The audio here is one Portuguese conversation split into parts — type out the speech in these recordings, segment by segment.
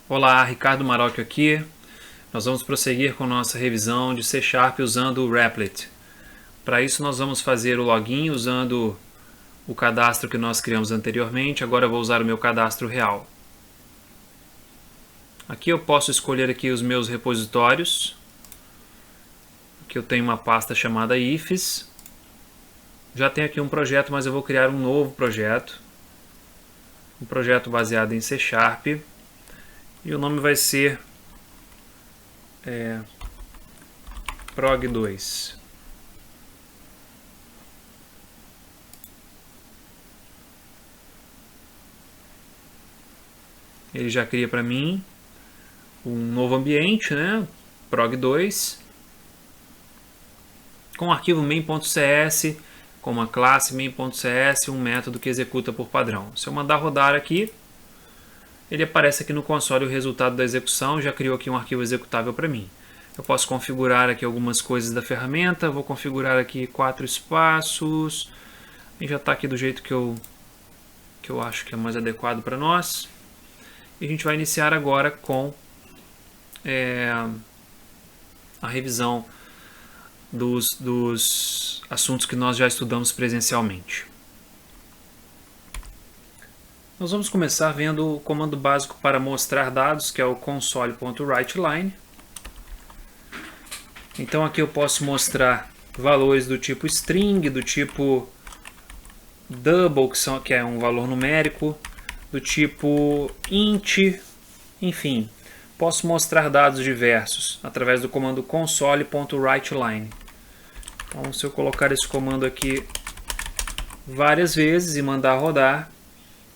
Olá, Ricardo Marocchio aqui. Nós vamos prosseguir com nossa revisão de C# usando o Replit. Para isso nós vamos fazer o login usando o cadastro que nós criamos anteriormente. Agora eu vou usar o meu cadastro real. Aqui eu posso escolher aqui os meus repositórios. Aqui eu tenho uma pasta chamada ifs. Já tenho aqui um projeto, mas eu vou criar um novo projeto. Um projeto baseado em C#. E o nome vai ser prog2. Ele já cria para mim um novo ambiente, né? prog2, com o arquivo main.cs, com uma classe main.cs e um método que executa por padrão. Se eu mandar rodar aqui, ele aparece aqui no console o resultado da execução, já criou aqui um arquivo executável para mim. Eu posso configurar aqui algumas coisas da ferramenta, vou configurar aqui 4 espaços, e já está aqui do jeito que eu acho que é mais adequado para nós. E a gente vai iniciar agora com a revisão dos assuntos que nós já estudamos presencialmente. Nós vamos começar vendo o comando básico para mostrar dados, que é o console.writeLine. Então aqui eu posso mostrar valores do tipo string, do tipo double, que é um valor numérico, do tipo int, enfim. Posso mostrar dados diversos através do comando console.writeLine. Então se eu colocar esse comando aqui várias vezes e mandar rodar,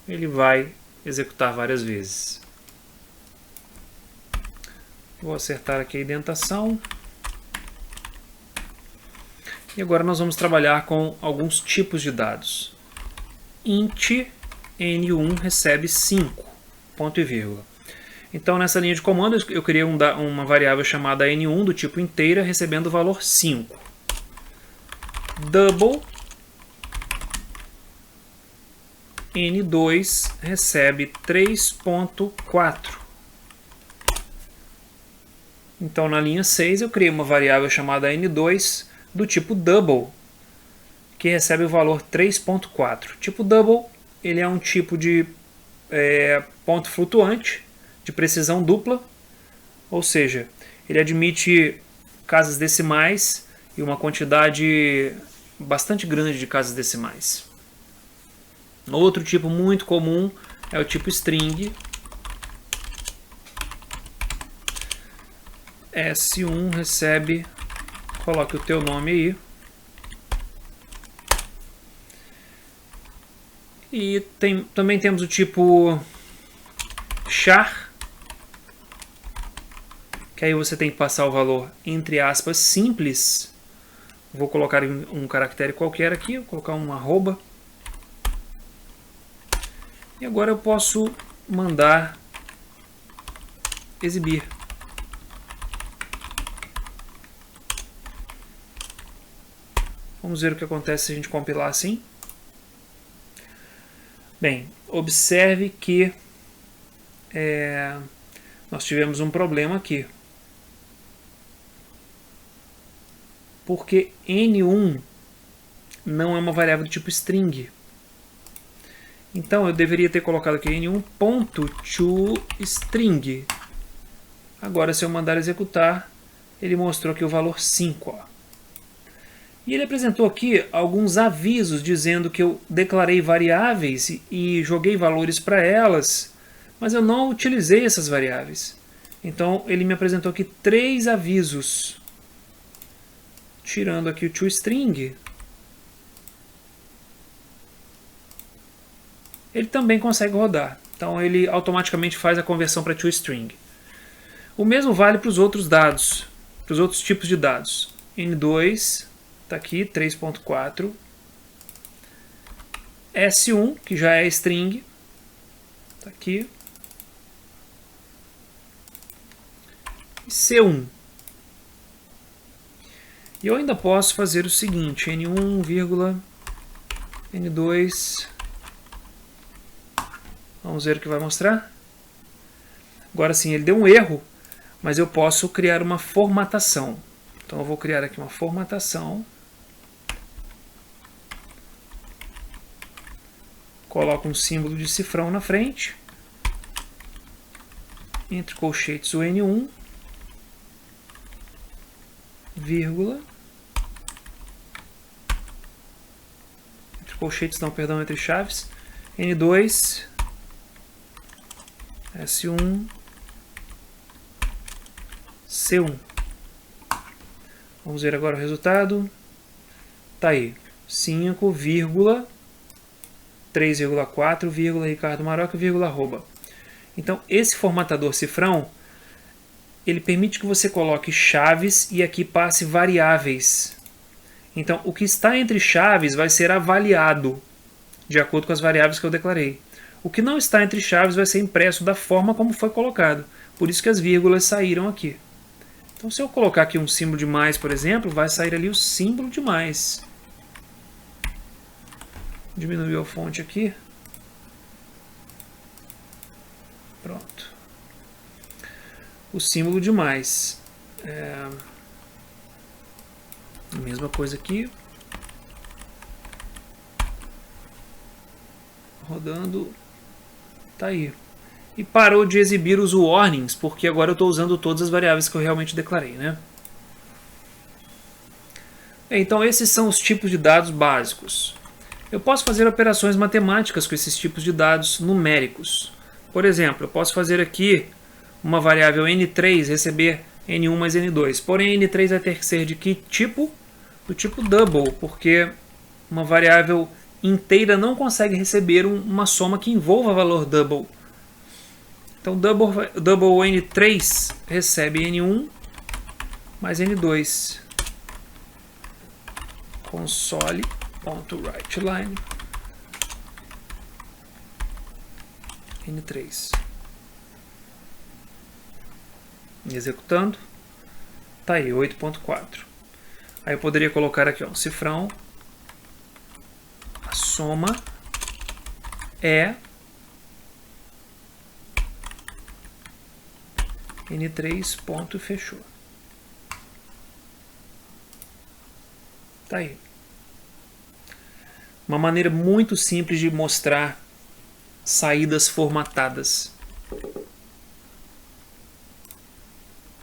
ele vai executar várias vezes. Vou acertar aqui a indentação. E agora nós vamos trabalhar com alguns tipos de dados. Int n1 recebe 5, ponto e vírgula. Então nessa linha de comando eu criei uma variável chamada n1 do tipo inteira recebendo o valor 5. Double n2 recebe 3.4. Então na linha 6 eu criei uma variável chamada n2 do tipo double, que recebe o valor 3.4. Tipo double, ele é um tipo de ponto flutuante, de precisão dupla, ou seja, ele admite casas decimais e uma quantidade bastante grande de casas decimais. Outro tipo muito comum é o tipo string. S1 recebe, coloque o teu nome aí. E também temos o tipo char, que aí você tem que passar o valor entre aspas simples. Vou colocar um caractere qualquer aqui, vou colocar um arroba. E agora eu posso mandar exibir. Vamos ver o que acontece se a gente compilar assim. Bem, observe que nós tivemos um problema aqui. Porque n1 não é uma variável do tipo string. Então eu deveria ter colocado aqui n1.toString. Agora se eu mandar executar, ele mostrou aqui o valor 5. Ó. E ele apresentou aqui alguns avisos dizendo que eu declarei variáveis e joguei valores para elas, mas eu não utilizei essas variáveis. Então ele me apresentou aqui 3 avisos. Tirando aqui o toString, ele também consegue rodar. Então ele automaticamente faz a conversão para toString. O mesmo vale para os outros dados, para os outros tipos de dados. N2 está aqui, 3.4. S1, que já é string, está aqui. E C1. E eu ainda posso fazer o seguinte, N1, N2. Vamos ver o que vai mostrar. Agora sim, ele deu um erro, mas eu posso criar uma formatação. Então eu vou criar aqui uma formatação. Coloco um símbolo de cifrão na frente. Entre colchetes o N1, vírgula. Entre colchetes, não, perdão, entre chaves. N2, S1, C1. Vamos ver agora o resultado. Tá aí, 5, 3,4, Ricardo Maroca, arroba. Então, esse formatador cifrão, ele permite que você coloque chaves e aqui passe variáveis. Então, o que está entre chaves vai ser avaliado de acordo com as variáveis que eu declarei. O que não está entre chaves vai ser impresso da forma como foi colocado. Por isso que as vírgulas saíram aqui. Então, se eu colocar aqui um símbolo de mais, por exemplo, vai sair ali o símbolo de mais. Diminuiu a fonte aqui. Pronto. O símbolo de mais. A mesma coisa aqui. Rodando. Tá aí. E parou de exibir os warnings, porque agora eu estou usando todas as variáveis que eu realmente declarei, né? Então esses são os tipos de dados básicos. Eu posso fazer operações matemáticas com esses tipos de dados numéricos. Por exemplo, eu posso fazer aqui uma variável N3 receber N1 mais N2. Porém, N3 vai ter que ser de que tipo? Do tipo double, porque uma variável inteira não consegue receber uma soma que envolva valor double. Então, double N3 recebe N1 mais N2. Console.writeLine N3. Executando. Tá aí, 8.4. Aí eu poderia colocar aqui, ó, um cifrão. A soma é N3 ponto e fechou. Tá aí. Uma maneira muito simples de mostrar saídas formatadas.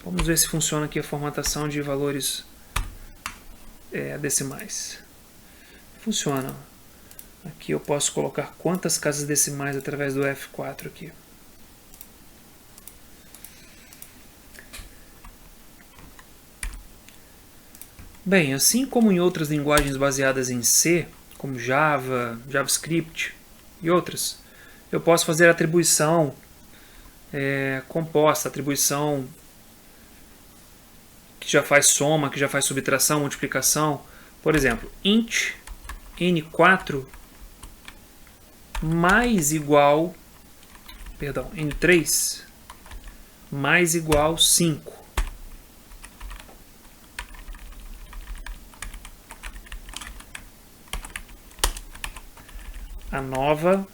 Vamos ver se funciona aqui a formatação de valores decimais. Funciona. Aqui eu posso colocar quantas casas decimais através do F4 aqui. Bem, assim como em outras linguagens baseadas em C, como Java, JavaScript e outras, eu posso fazer atribuição composta, atribuição que já faz soma, que já faz subtração, multiplicação. Por exemplo, int n4 mais igual, perdão, n3 mais igual 5. A nova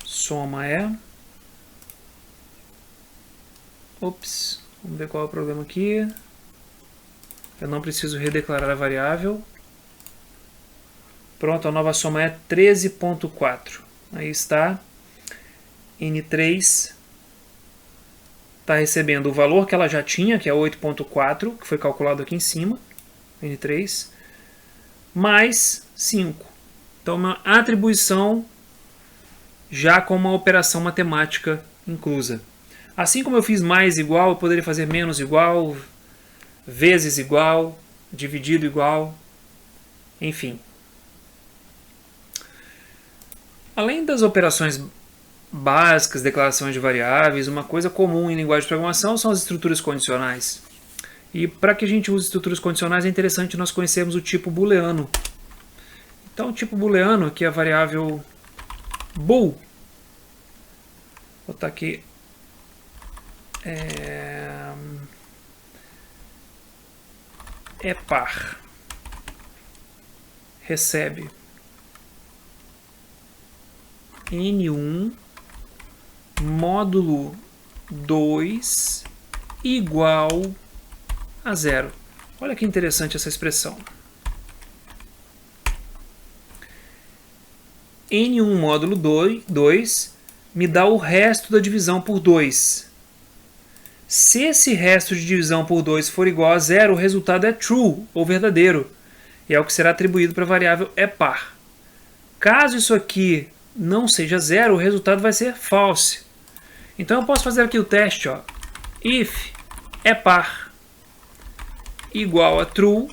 soma é... Ops, vamos ver qual é o problema aqui. Eu não preciso redeclarar a variável. Pronto, a nova soma é 13.4. Aí está. N3 está recebendo o valor que ela já tinha, que é 8.4, que foi calculado aqui em cima. N3. Mais 5. Então, uma atribuição já com uma operação matemática inclusa. Assim como eu fiz mais igual, eu poderia fazer menos igual, vezes igual, dividido igual, enfim. Além das operações básicas, declarações de variáveis, uma coisa comum em linguagem de programação são as estruturas condicionais. E para que a gente use estruturas condicionais é interessante nós conhecermos o tipo booleano. Então, o tipo booleano, que é a variável bool, vou botar aqui, é par, recebe N1 módulo 2 igual a 0. Olha que interessante essa expressão. N1 módulo 2 me dá o resto da divisão por 2. Se esse resto de divisão por 2 for igual a 0, o resultado é true, ou verdadeiro. E é o que será atribuído para a variável é par. Caso isso aqui não seja 0, o resultado vai ser false. Então eu posso fazer aqui o teste. Ó. If é par igual a true,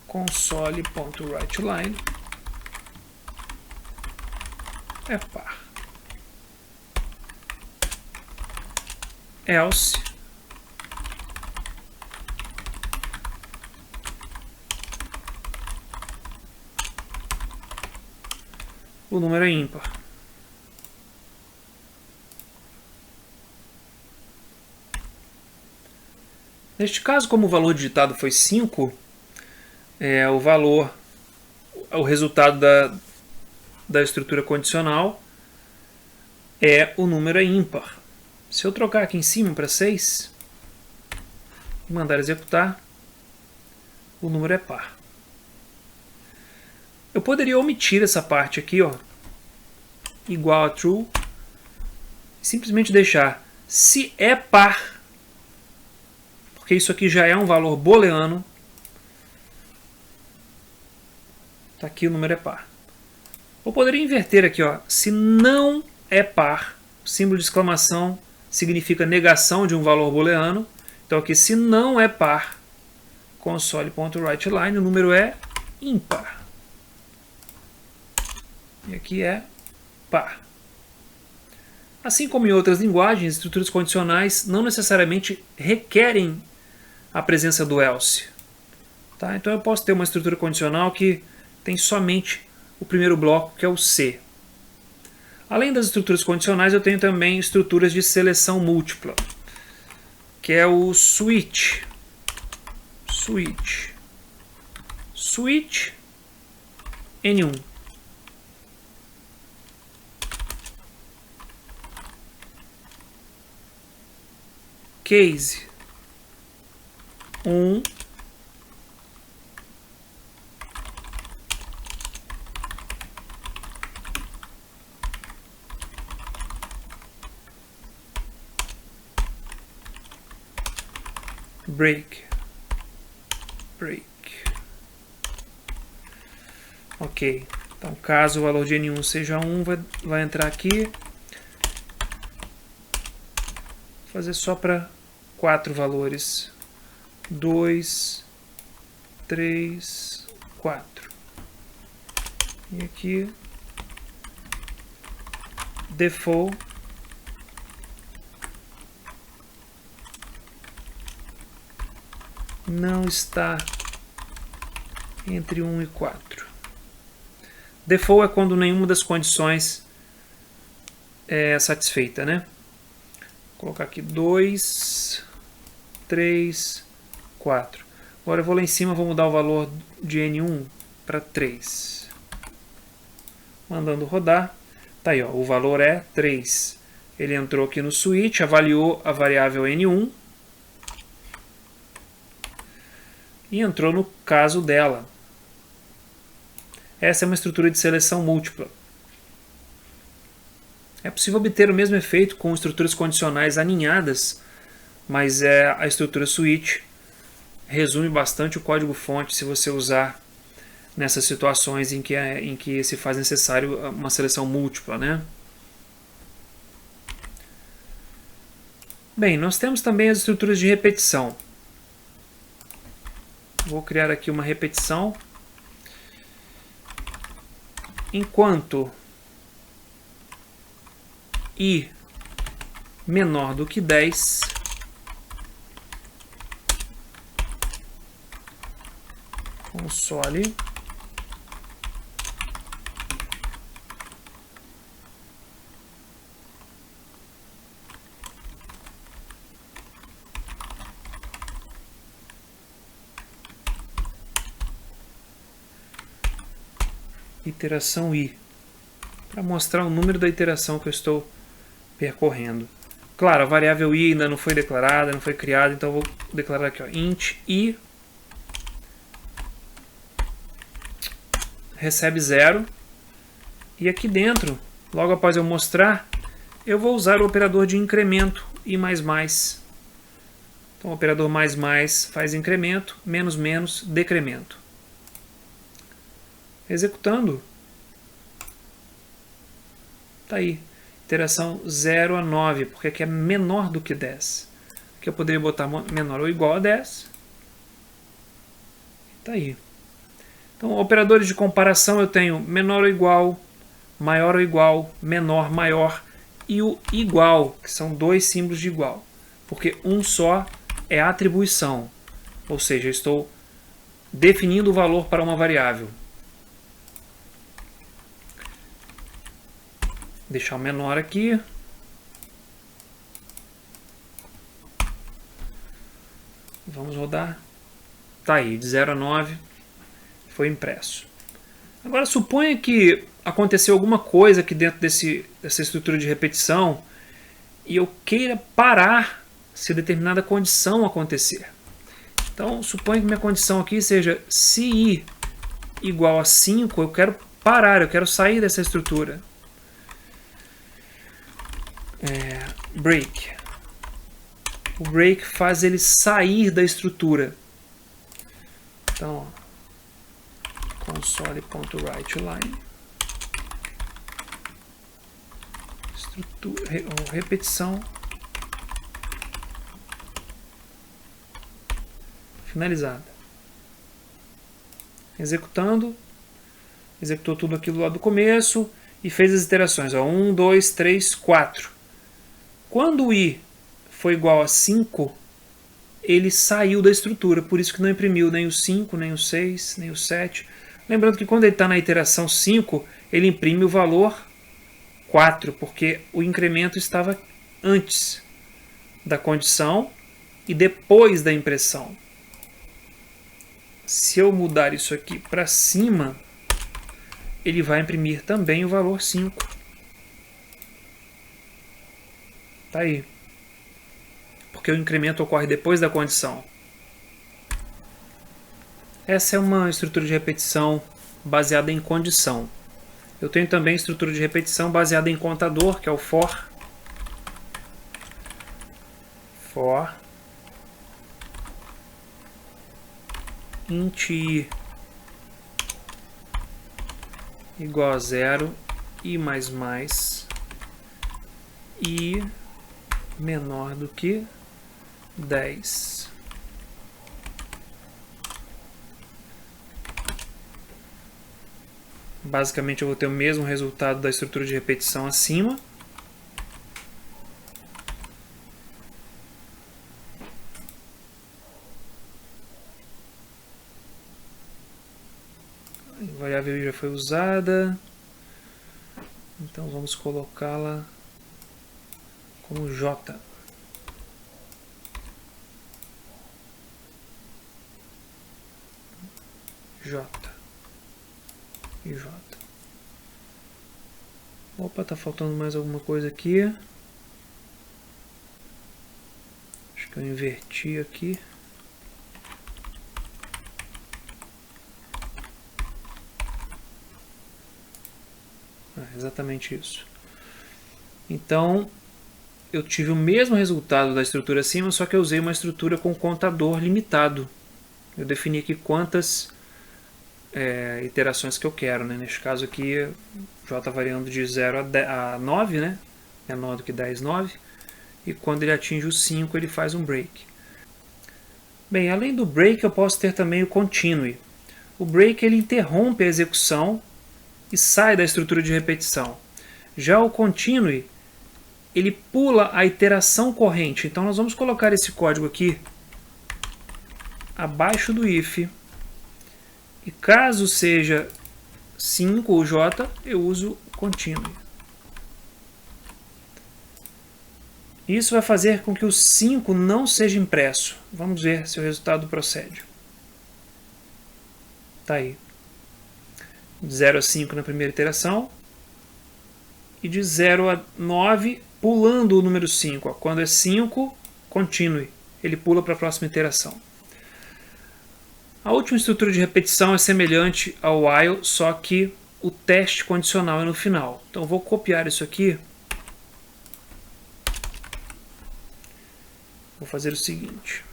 console.writeLine é par. Else o número é ímpar. Neste caso, como o valor digitado foi 5, o resultado da estrutura condicional o número é ímpar. Se eu trocar aqui em cima para 6 e mandar executar, o número é par. Eu poderia omitir essa parte aqui, ó, igual a true, e simplesmente deixar se é par, porque isso aqui já é um valor booleano. Tá aqui, o número é par. Eu poderia inverter aqui, ó, se não é par, o símbolo de exclamação significa negação de um valor booleano. Então aqui, se não é par, console.writeLine, o número é ímpar. E aqui é par. Assim como em outras linguagens, estruturas condicionais não necessariamente requerem a presença do else. Tá? Então eu posso ter uma estrutura condicional que tem somente o primeiro bloco, que é o se. Além das estruturas condicionais, eu tenho também estruturas de seleção múltipla, que é o switch. Switch N1. Case 1. Break. Ok. Então, caso o valor de N1 seja 1, vai entrar aqui. Vou fazer só para 4 valores. 2, 3, 4. E aqui, default não está entre 1 e 4. Default é quando nenhuma das condições é satisfeita, né? Vou colocar aqui 2, 3, 4. Agora eu vou lá em cima, vou mudar o valor de N1 para 3. Mandando rodar. Tá aí, ó, o valor é 3. Ele entrou aqui no switch, avaliou a variável N1 e entrou no caso dela. Essa é uma estrutura de seleção múltipla. É possível obter o mesmo efeito com estruturas condicionais aninhadas, mas a estrutura switch resume bastante o código-fonte se você usar nessas situações em que se faz necessário uma seleção múltipla, né? Bem, nós temos também as estruturas de repetição. Vou criar aqui uma repetição. Enquanto i menor do que 10, console iteração i, para mostrar o número da iteração que eu estou percorrendo. Claro, a variável i ainda não foi declarada, não foi criada, então eu vou declarar aqui, ó, int i recebe 0, e aqui dentro, logo após eu mostrar, eu vou usar o operador de incremento, i++. Então o operador mais faz incremento, menos menos, decremento. Executando, tá aí, iteração 0 a 9, porque aqui é menor do que 10. Aqui eu poderia botar menor ou igual a 10. Tá aí. Então, operadores de comparação eu tenho menor ou igual, maior ou igual, menor, maior e o igual, que são dois símbolos de igual. Porque um só é atribuição, ou seja, eu estou definindo o valor para uma variável. Deixar o menor aqui. Vamos rodar. Tá aí, de 0 a 9 foi impresso. Agora suponha que aconteceu alguma coisa aqui dentro dessa estrutura de repetição e eu queira parar se determinada condição acontecer. Então suponha que minha condição aqui seja se i igual a 5, eu quero parar, eu quero sair dessa estrutura. Break. O break faz ele sair da estrutura. Então, console.writeLine, repetição, finalizada. Executando, executou tudo aquilo lá do começo e fez as iterações. 1, 2, 3, 4. Quando o i foi igual a 5, ele saiu da estrutura, por isso que não imprimiu nem o 5, nem o 6, nem o 7. Lembrando que quando ele está na iteração 5, ele imprime o valor 4, porque o incremento estava antes da condição e depois da impressão. Se eu mudar isso aqui para cima, ele vai imprimir também o valor 5. Tá aí. Porque o incremento ocorre depois da condição. Essa é uma estrutura de repetição baseada em condição. Eu tenho também estrutura de repetição baseada em contador, que é o for. For int i igual a 0, i++ i menor do que 10. Basicamente eu vou ter o mesmo resultado da estrutura de repetição acima. A variável já foi usada. Então vamos colocá-la como J. J e J. Opa, tá faltando mais alguma coisa aqui. Acho que eu inverti aqui. Exatamente isso. Então, eu tive o mesmo resultado da estrutura acima, só que eu usei uma estrutura com contador limitado. Eu defini aqui quantas iterações que eu quero, né? Neste caso aqui, J variando de 0 a 9, né? Menor do que 10, 9. E quando ele atinge o 5, ele faz um break. Bem, além do break, eu posso ter também o continue. O break ele interrompe a execução e sai da estrutura de repetição. Já o continue, ele pula a iteração corrente. Então nós vamos colocar esse código aqui abaixo do if. E caso seja 5 ou J, eu uso continue. Isso vai fazer com que o 5 não seja impresso. Vamos ver se o resultado procede. Tá aí. de 0 a 5 na primeira iteração, e de 0 a 9 pulando o número 5. Ó. Quando é 5, continue, ele pula para a próxima iteração. A última estrutura de repetição é semelhante ao while, só que o teste condicional é no final. Então eu vou copiar isso aqui. Vou fazer o seguinte.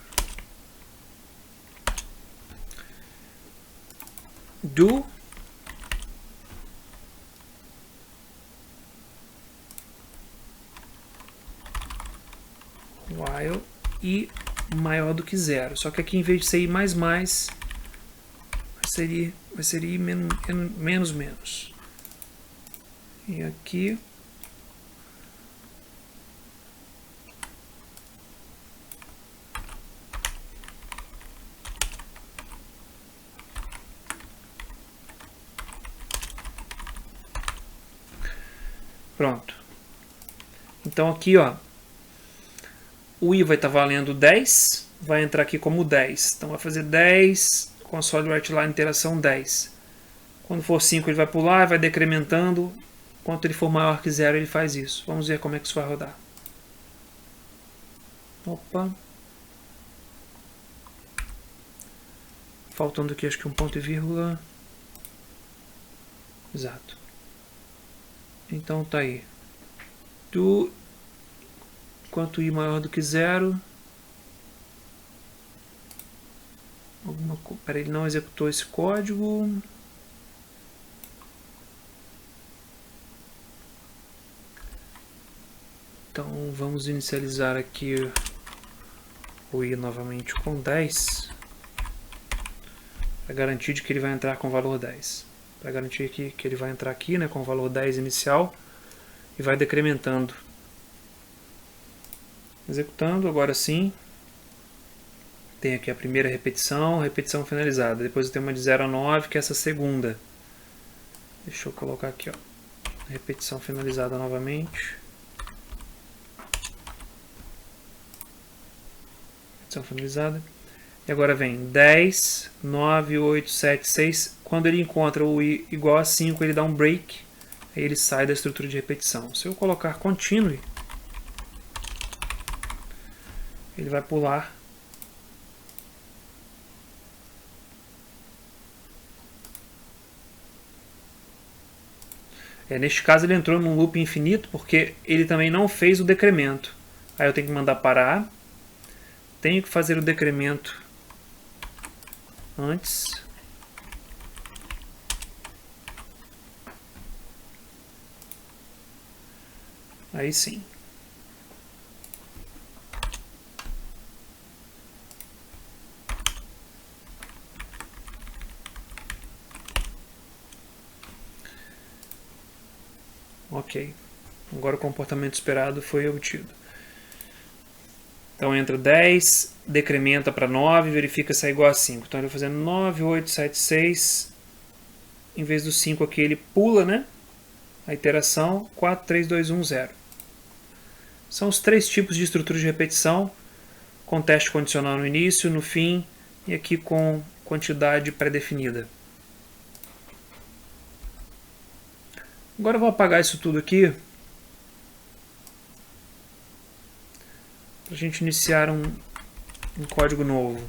Do while e maior do que 0. Só que aqui, em vez de ser i++, vai ser i menos. E aqui pronto. Então aqui, ó, o i vai estar valendo 10, vai entrar aqui como 10. Então vai fazer 10, console write line interação 10. Quando for 5 ele vai pular, vai decrementando. Quanto ele for maior que 0 ele faz isso. Vamos ver como é que isso vai rodar. Opa. Faltando aqui acho que um ponto e vírgula. Exato. Então tá aí. Do quanto i maior do que 0. Peraí, ele não executou esse código. Então vamos inicializar aqui o i novamente com 10. Para garantir de que ele vai entrar com o valor 10. Para garantir que ele vai entrar aqui, né, com o valor 10 inicial e vai decrementando. Executando, agora sim. Tem aqui a primeira repetição finalizada. Depois eu tenho uma de 0 a 9, que é essa segunda. Deixa eu colocar aqui, ó. Repetição finalizada novamente. Repetição finalizada. E agora vem 10, 9, 8, 7, 6. Quando ele encontra o i igual a 5, ele dá um break. Aí ele sai da estrutura de repetição. Se eu colocar continue, ele vai pular. Neste caso ele entrou num loop infinito porque ele também não fez o decremento. Aí eu tenho que mandar parar. Tenho que fazer o decremento antes. Aí sim. Ok. Agora o comportamento esperado foi obtido. Então entra 10, decrementa para 9, verifica se é igual a 5. Então ele vai fazendo 9, 8, 7, 6. Em vez do 5 aqui ele pula, né? A iteração 4, 3, 2, 1, 0. São os 3 tipos de estrutura de repetição, com teste condicional no início, no fim e aqui com quantidade pré-definida. Agora eu vou apagar isso tudo aqui para a gente iniciar um código novo.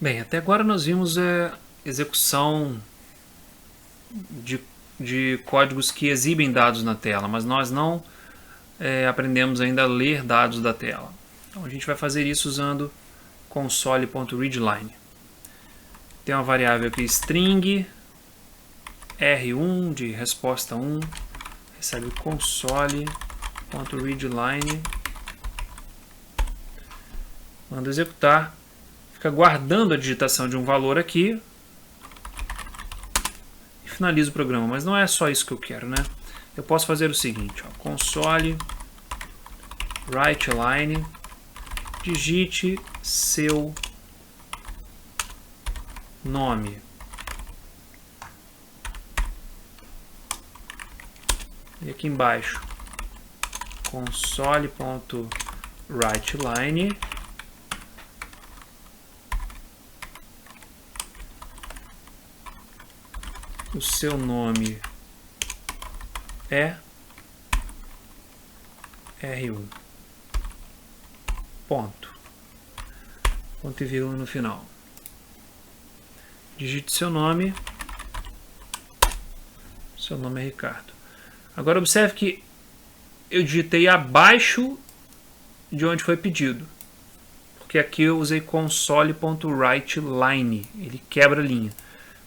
Bem, até agora nós vimos a execução de códigos que exibem dados na tela, mas nós não aprendemos ainda a ler dados da tela. Então a gente vai fazer isso usando console.readline. Tem uma variável aqui string R1 de resposta 1, recebe console.readline, manda executar, fica guardando a digitação de um valor aqui e finaliza o programa. Mas não é só isso que eu quero, né? Eu posso fazer o seguinte, ó, console writeLine, digite seu nome. E aqui embaixo, console.writeLine, o seu nome é R1. Ponto. Ponto e vírgula no final. Digite seu nome. Seu nome é Ricardo. Agora observe que eu digitei abaixo de onde foi pedido. Porque aqui eu usei console.writeLine. Ele quebra a linha.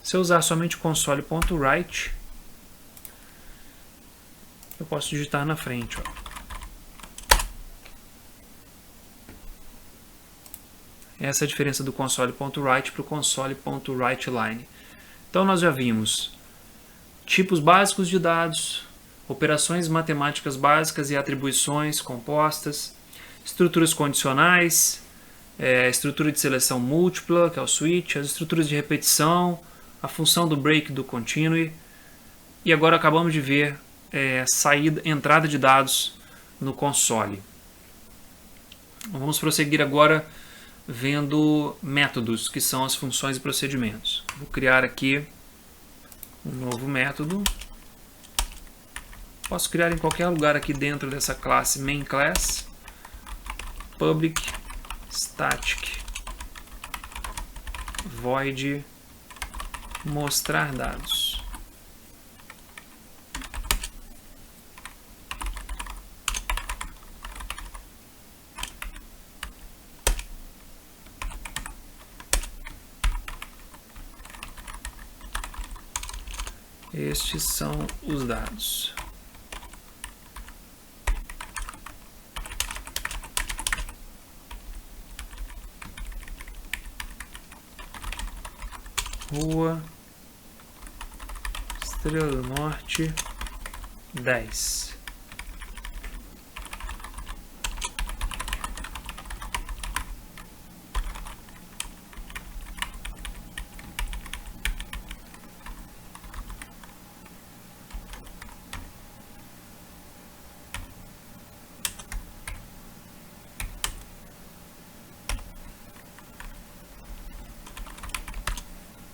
Se eu usar somente console.write, eu posso digitar na frente. Ó. Essa é a diferença do console.write para o console.writeLine. Então nós já vimos tipos básicos de dados, operações matemáticas básicas e atribuições compostas, estruturas condicionais, estrutura de seleção múltipla, que é o switch, as estruturas de repetição, a função do break do continue, e agora acabamos de ver entrada de dados no console. Vamos prosseguir agora vendo métodos, que são as funções e procedimentos. Vou criar aqui um novo método. Posso criar em qualquer lugar aqui dentro dessa classe main class, public static void mostrar dados. Estes são os dados. Rua Estrela do Norte 10.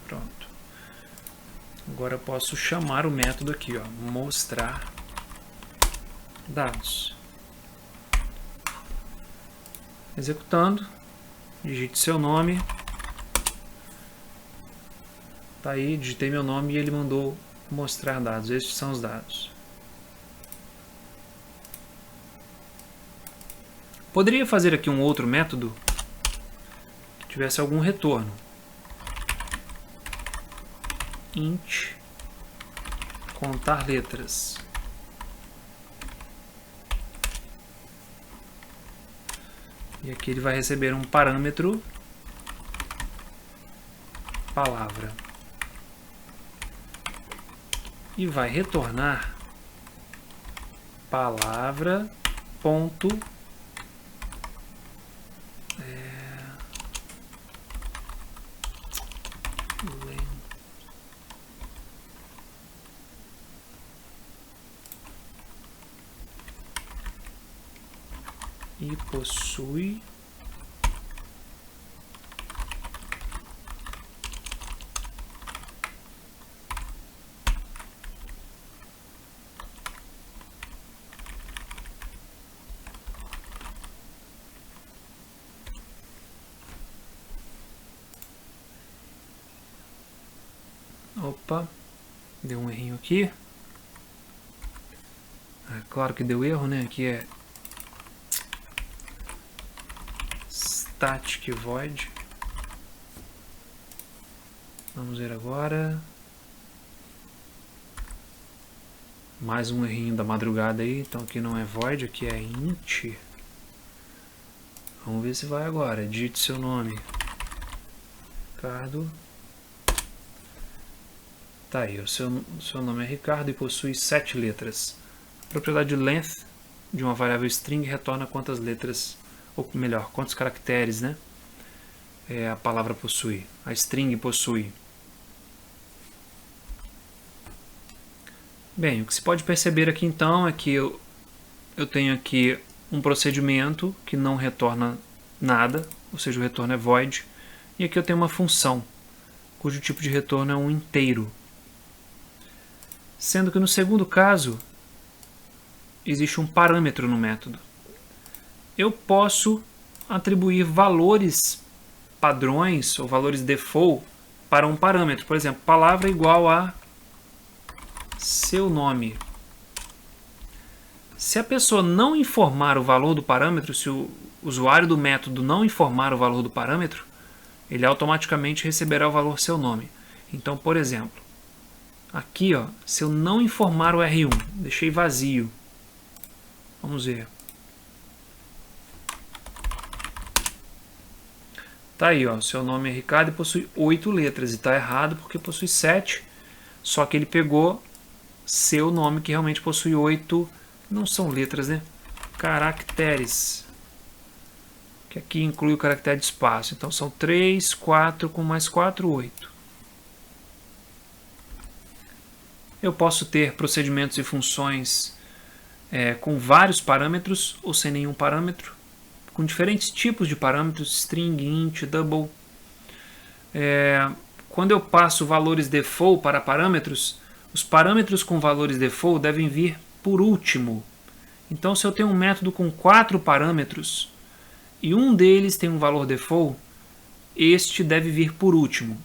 Pronto. Agora eu posso chamar o método aqui, ó, mostrar dados. Executando, digite seu nome. Tá aí, digitei meu nome e ele mandou mostrar dados. Estes são os dados. Poderia fazer aqui um outro método que tivesse algum retorno. Int contar letras. E aqui ele vai receber um parâmetro palavra. E vai retornar palavra ponto e possui opa, deu um errinho aqui. Claro que deu erro, né? Aqui é static void. Vamos ver agora. Mais um errinho da madrugada aí. Então aqui não é void, aqui é int. Vamos ver se vai agora. Digite seu nome. Ricardo. Tá aí, o seu nome é Ricardo e possui 7 letras. A propriedade length de uma variável string retorna quantas letras, ou melhor, quantos caracteres, né? A palavra possui, a string possui. Bem, o que se pode perceber aqui então é que eu tenho aqui um procedimento que não retorna nada, ou seja, o retorno é void, e aqui eu tenho uma função, cujo tipo de retorno é um inteiro. Sendo que no segundo caso, existe um parâmetro no método. Eu posso atribuir valores padrões ou valores default para um parâmetro. Por exemplo, palavra igual a seu nome. Se a pessoa não informar o valor do parâmetro, se o usuário do método não informar o valor do parâmetro, ele automaticamente receberá o valor seu nome. Então, por exemplo, aqui, ó, se eu não informar o R1, deixei vazio. Vamos ver. Tá aí, ó, seu nome é Ricardo e possui 8 letras. E está errado porque possui 7. Só que ele pegou seu nome que realmente possui 8. Não são letras, né? Caracteres. Que aqui inclui o caractere de espaço. Então são 3, 4 com mais 4, 8. Eu posso ter procedimentos e funções com vários parâmetros ou sem nenhum parâmetro, com diferentes tipos de parâmetros, string, int, double. Quando eu passo valores default para parâmetros, os parâmetros com valores default devem vir por último. Então, se eu tenho um método com 4 parâmetros e um deles tem um valor default, este deve vir por último.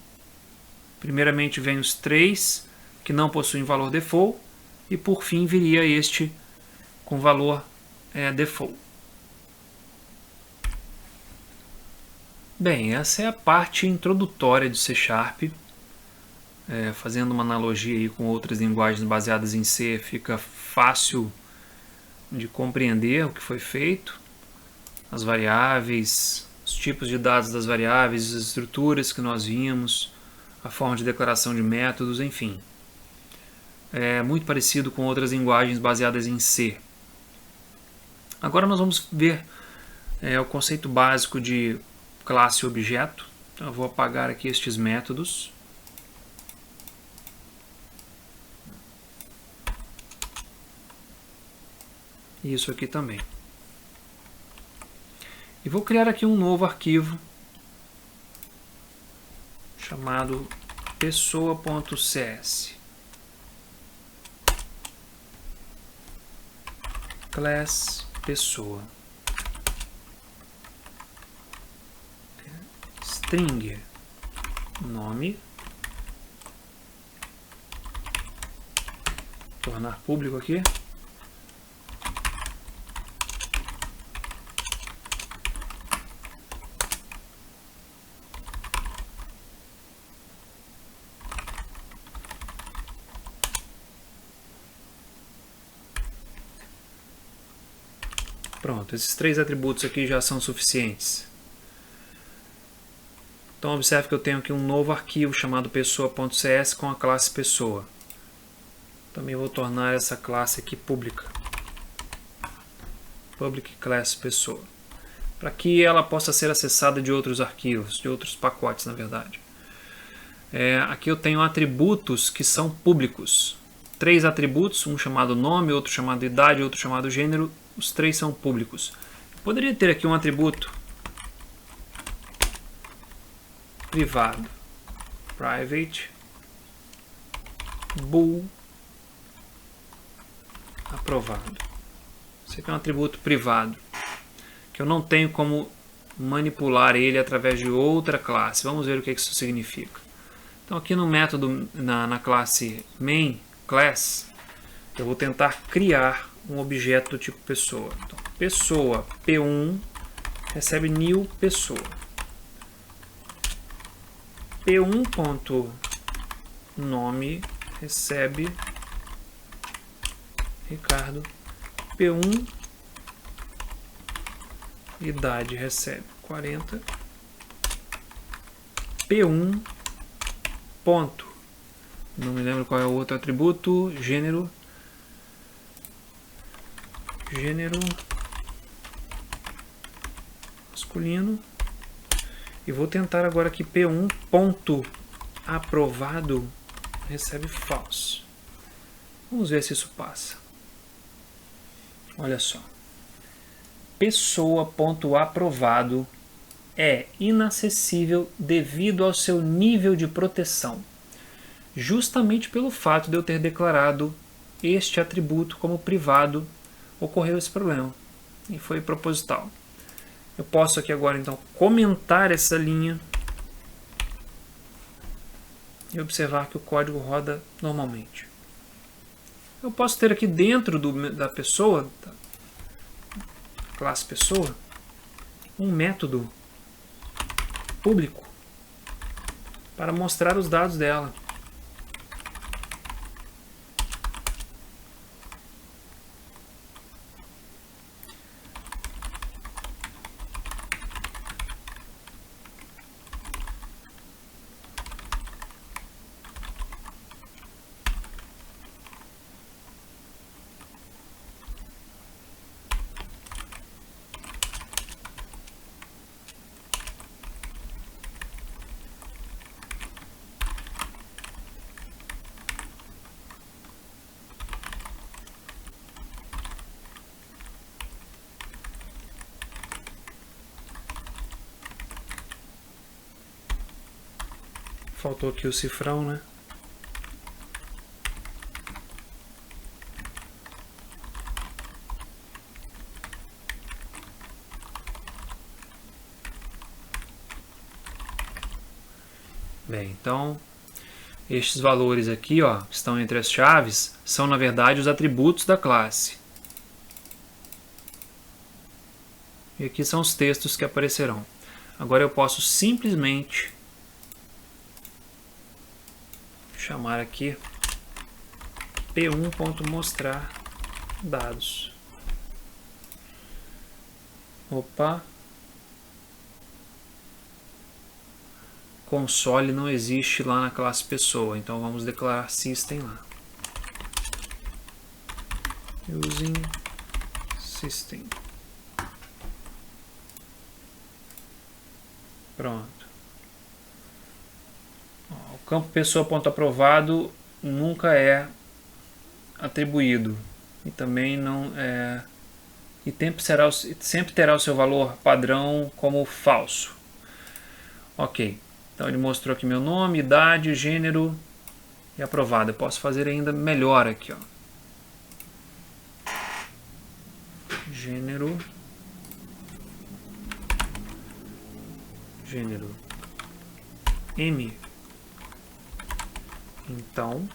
Primeiramente vem os 3 que não possuem valor default e por fim viria este com valor default. Bem, essa é a parte introdutória de C#, fazendo uma analogia aí com outras linguagens baseadas em C, fica fácil de compreender o que foi feito, as variáveis, os tipos de dados das variáveis, as estruturas que nós vimos, a forma de declaração de métodos, enfim. É muito parecido com outras linguagens baseadas em C. Agora nós vamos ver o conceito básico de classe e objeto. Então eu vou apagar aqui estes métodos. E isso aqui também. E vou criar aqui um novo arquivo chamado pessoa.cs. Class pessoa. String nome. Tornar público aqui. Pronto, esses 3 atributos aqui já são suficientes. Então observe que eu tenho aqui um novo arquivo chamado pessoa.cs com a classe pessoa. Também vou tornar essa classe aqui pública. Public class pessoa. Para que ela possa ser acessada de outros arquivos, de outros pacotes na verdade. Aqui eu tenho atributos que são públicos. 3 atributos, um chamado nome, outro chamado idade, outro chamado gênero. Os 3 são públicos. Eu poderia ter aqui um atributo privado, private, bool, aprovado. Esse aqui é um atributo privado, que eu não tenho como manipular ele através de outra classe. Vamos ver o que isso significa. Então aqui no método, na classe main class, eu vou tentar criar um objeto do tipo pessoa. Então, pessoa P1 recebe new pessoa. P1.nome recebe Ricardo. P1 idade recebe 40. P1 ponto, não me lembro qual é o outro atributo, gênero masculino. E vou tentar agora que P1 ponto aprovado recebe false. Vamos ver se isso passa. Olha só. Pessoa.aprovado é inacessível devido ao seu nível de proteção. justamente pelo fato de eu ter declarado este atributo como privado, ocorreu esse problema. E foi proposital. Eu posso aqui agora então comentar essa linha e observar que o código roda normalmente. Eu posso ter aqui dentro da pessoa, da classe pessoa, um método público para mostrar os dados dela. Faltou aqui o cifrão, né? Bem, então, estes valores aqui, ó, que estão entre as chaves, são na verdade os atributos da classe. E aqui são os textos que aparecerão. Agora eu posso simplesmente chamar aqui p1.mostrar dados. Opa! Console não existe lá na classe pessoa, então vamos declarar system lá. Using system. Pronto. O campo pessoa.aprovado nunca é atribuído e também não é, e sempre terá o seu valor padrão como falso. Ok. Então ele mostrou aqui meu nome, idade, gênero e aprovado. Eu posso fazer ainda melhor aqui, ó. Gênero M. Então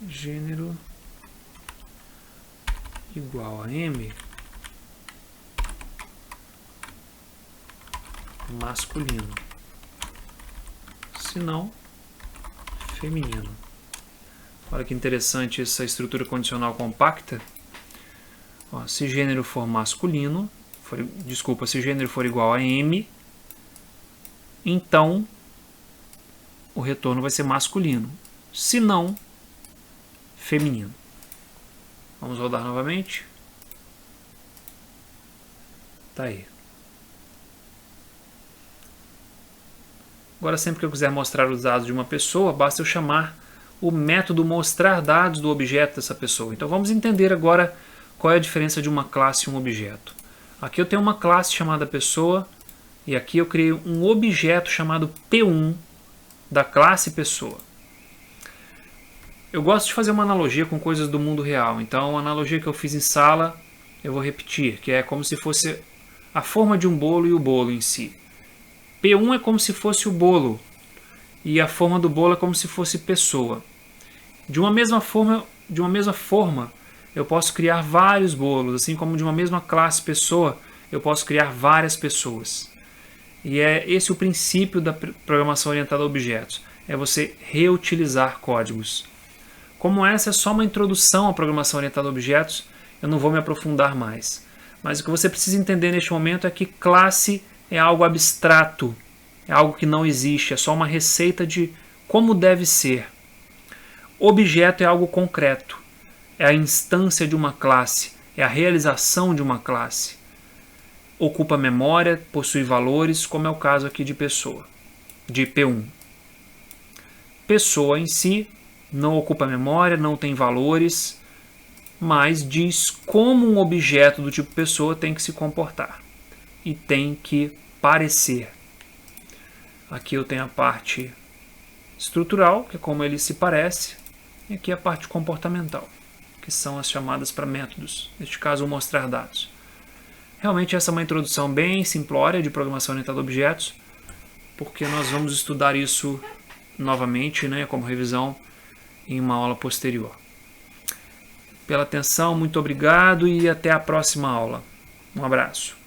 gênero igual a M masculino, se não feminino. Olha que interessante essa estrutura condicional compacta. Ó, se gênero for masculino, se gênero for igual a M, então o retorno vai ser masculino, se não feminino. Vamos rodar novamente. Tá aí. Agora, sempre que eu quiser mostrar os dados de uma pessoa, basta eu chamar o método mostrar dados do objeto dessa pessoa. Então vamos entender agora qual é a diferença de uma classe e um objeto. Aqui eu tenho uma classe chamada pessoa e aqui eu criei um objeto chamado P1 da classe pessoa. Eu gosto de fazer uma analogia com coisas do mundo real. Então a analogia que eu fiz em sala eu vou repetir, que é como se fosse a forma de um bolo e o bolo em si. P1 é como se fosse o bolo e a forma do bolo é como se fosse pessoa. De uma mesma forma, eu posso criar vários bolos, assim como de uma mesma classe pessoa, eu posso criar várias pessoas. E é esse o princípio da programação orientada a objetos, é você reutilizar códigos. Como essa é só uma introdução à programação orientada a objetos, eu não vou me aprofundar mais. Mas o que você precisa entender neste momento é que classe é algo abstrato, é algo que não existe, é só uma receita de como deve ser. Objeto é algo concreto, é a instância de uma classe, é a realização de uma classe. Ocupa memória, possui valores, como é o caso aqui de pessoa, de P1. Pessoa em si não ocupa memória, não tem valores, mas diz como um objeto do tipo pessoa tem que se comportar e tem que parecer. Aqui eu tenho a parte estrutural, que é como ele se parece, e aqui a parte comportamental, que são as chamadas para métodos, neste caso o mostrar dados. Realmente essa é uma introdução bem simplória de programação orientada a objetos, porque nós vamos estudar isso novamente, né, como revisão em uma aula posterior. Pela atenção, muito obrigado e até a próxima aula. Um abraço.